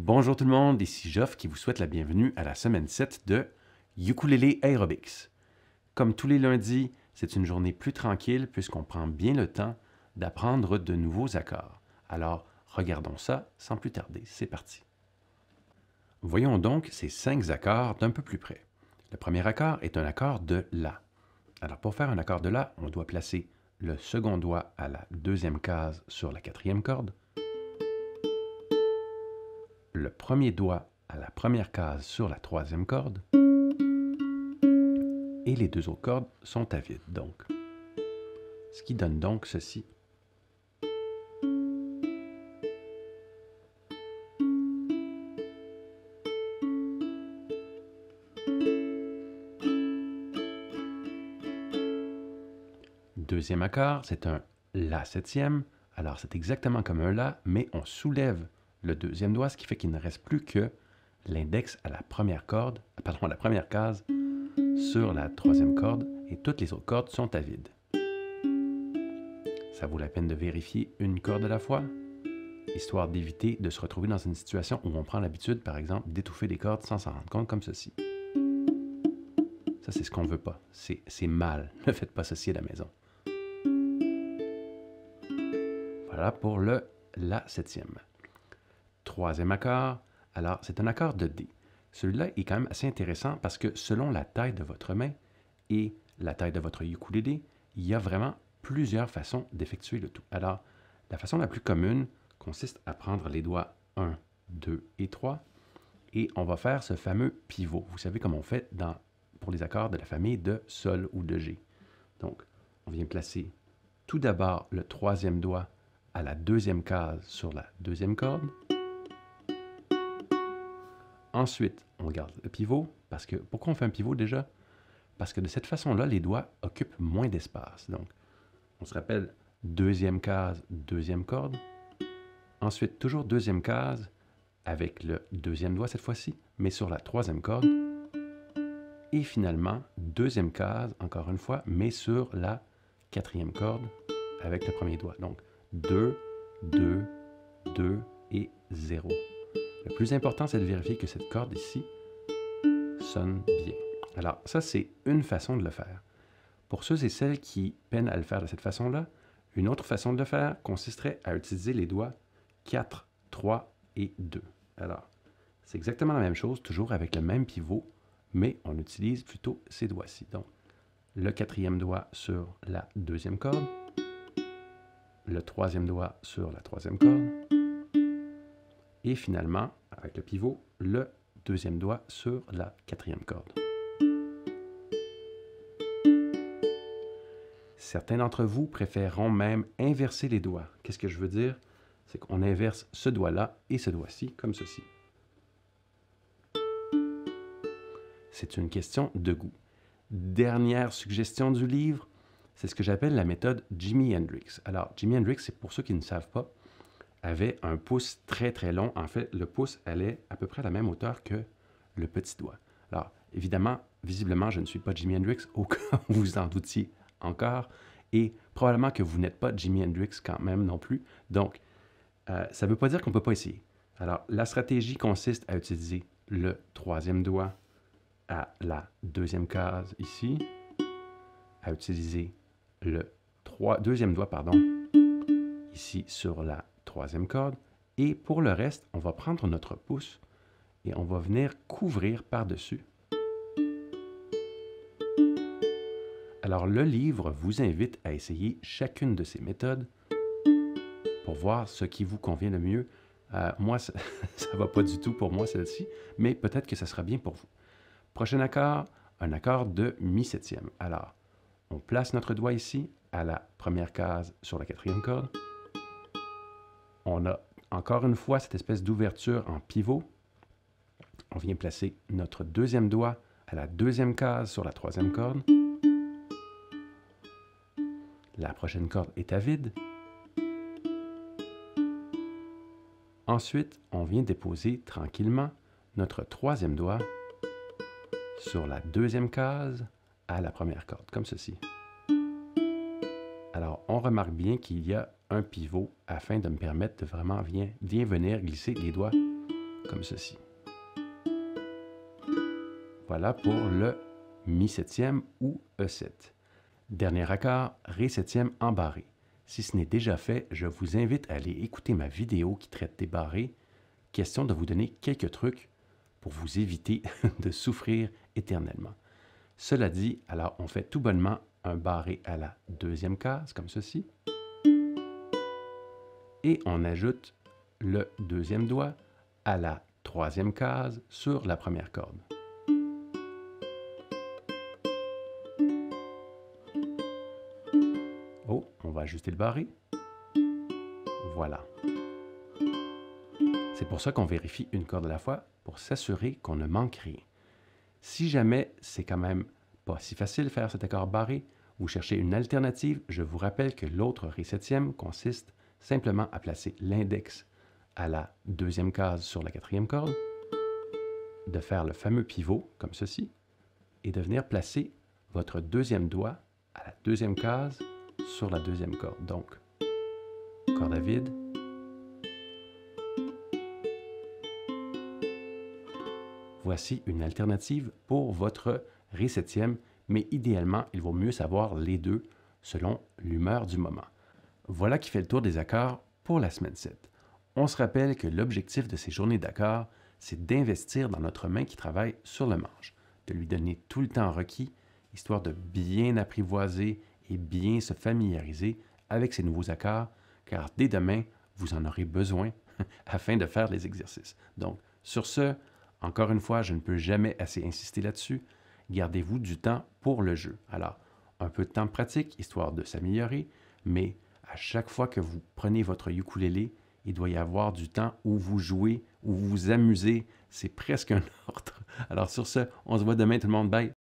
Bonjour tout le monde, ici Geoff qui vous souhaite la bienvenue à la semaine 7 de Ukulele Aerobics. Comme tous les lundis, c'est une journée plus tranquille puisqu'on prend bien le temps d'apprendre de nouveaux accords. Alors, regardons ça sans plus tarder, c'est parti. Voyons donc ces 5 accords d'un peu plus près. Le premier accord est un accord de La. Alors, pour faire un accord de La, on doit placer le second doigt à la deuxième case sur la quatrième corde, le premier doigt à la première case sur la troisième corde, et les deux autres cordes sont à vide, donc. Ce qui donne donc ceci. Deuxième accord, c'est un La septième. Alors c'est exactement comme un La, mais on soulève le deuxième doigt, ce qui fait qu'il ne reste plus que l'index à la première corde, pardon, à la première case sur la troisième corde, et toutes les autres cordes sont à vide. Ça vaut la peine de vérifier une corde à la fois, histoire d'éviter de se retrouver dans une situation où on prend l'habitude, par exemple, d'étouffer des cordes sans s'en rendre compte, comme ceci. Ça, c'est ce qu'on ne veut pas. C'est mal. Ne faites pas ceci à la maison. Voilà pour le La septième. Troisième accord, alors c'est un accord de D. Celui-là est quand même assez intéressant parce que selon la taille de votre main et la taille de votre ukulélé, il y a vraiment plusieurs façons d'effectuer le tout. Alors, la façon la plus commune consiste à prendre les doigts 1, 2 et 3 et on va faire ce fameux pivot. Vous savez comme on fait pour les accords de la famille de Sol ou de G. Donc, on vient placer tout d'abord le troisième doigt à la deuxième case sur la deuxième corde. Ensuite, on garde le pivot, parce que, pourquoi on fait un pivot déjà? Parce que de cette façon-là, les doigts occupent moins d'espace. Donc, on se rappelle, deuxième case, deuxième corde. Ensuite, toujours deuxième case, avec le deuxième doigt cette fois-ci, mais sur la troisième corde. Et finalement, deuxième case, encore une fois, mais sur la quatrième corde, avec le premier doigt. Donc, 2, 2, 2 et 0. Le plus important, c'est de vérifier que cette corde ici sonne bien. Alors, ça, c'est une façon de le faire. Pour ceux et celles qui peinent à le faire de cette façon-là, une autre façon de le faire consisterait à utiliser les doigts 4, 3 et 2. Alors, c'est exactement la même chose, toujours avec le même pivot, mais on utilise plutôt ces doigts-ci. Donc, le quatrième doigt sur la deuxième corde, le troisième doigt sur la troisième corde, et finalement, avec le pivot, le deuxième doigt sur la quatrième corde. Certains d'entre vous préféreront même inverser les doigts. Qu'est-ce que je veux dire? C'est qu'on inverse ce doigt-là et ce doigt-ci, comme ceci. C'est une question de goût. Dernière suggestion du livre, c'est ce que j'appelle la méthode Jimi Hendrix. Alors, Jimi Hendrix, c'est pour ceux qui ne savent pas, avait un pouce très très long. En fait, le pouce allait à peu près à la même hauteur que le petit doigt. Alors, évidemment, visiblement, je ne suis pas Jimi Hendrix, au cas où vous en doutiez encore, et probablement que vous n'êtes pas Jimi Hendrix quand même non plus. Donc, ça ne veut pas dire qu'on ne peut pas essayer. Alors, la stratégie consiste à utiliser le troisième doigt à la deuxième case ici, à utiliser le deuxième doigt, ici sur la troisième corde, et pour le reste, on va prendre notre pouce et on va venir couvrir par-dessus. Alors, le livre vous invite à essayer chacune de ces méthodes pour voir ce qui vous convient le mieux. Moi, ça ne va pas du tout pour moi, celle-ci, mais peut-être que ça sera bien pour vous. Prochain accord, un accord de mi septième. Alors, on place notre doigt ici à la première case sur la quatrième corde. On a encore une fois cette espèce d'ouverture en pivot. On vient placer notre deuxième doigt à la deuxième case sur la troisième corde. La prochaine corde est à vide. Ensuite, on vient déposer tranquillement notre troisième doigt sur la deuxième case à la première corde, comme ceci. Alors, on remarque bien qu'il y a un pivot afin de me permettre de vraiment bien venir glisser les doigts comme ceci. Voilà pour le Mi septième ou E7. Dernier accord, Ré septième en barré. Si ce n'est déjà fait, je vous invite à aller écouter ma vidéo qui traite des barrés. Question de vous donner quelques trucs pour vous éviter de souffrir éternellement. Cela dit, alors on fait tout bonnement un barré à la deuxième case, comme ceci. Et on ajoute le deuxième doigt à la troisième case sur la première corde. Oh, on va ajuster le barré. Voilà. C'est pour ça qu'on vérifie une corde à la fois pour s'assurer qu'on ne manque rien. Si jamais c'est quand même pas si facile de faire cet accord barré, vous cherchez une alternative, je vous rappelle que l'autre Ré septième consiste simplement à placer l'index à la deuxième case sur la quatrième corde, de faire le fameux pivot comme ceci, et de venir placer votre deuxième doigt à la deuxième case sur la deuxième corde. Donc, corde à vide, voici une alternative pour votre Ré septième, mais idéalement, il vaut mieux savoir les deux selon l'humeur du moment. Voilà qui fait le tour des accords pour la semaine 7. On se rappelle que l'objectif de ces journées d'accords, c'est d'investir dans notre main qui travaille sur le manche, de lui donner tout le temps requis, histoire de bien apprivoiser et bien se familiariser avec ces nouveaux accords, car dès demain, vous en aurez besoin afin de faire les exercices. Donc, sur ce, encore une fois, je ne peux jamais assez insister là-dessus, gardez-vous du temps pour le jeu. Alors, un peu de temps de pratique, histoire de s'améliorer, mais à chaque fois que vous prenez votre ukulélé, il doit y avoir du temps où vous jouez, où vous vous amusez. C'est presque un ordre. Alors sur ce, on se voit demain tout le monde. Bye!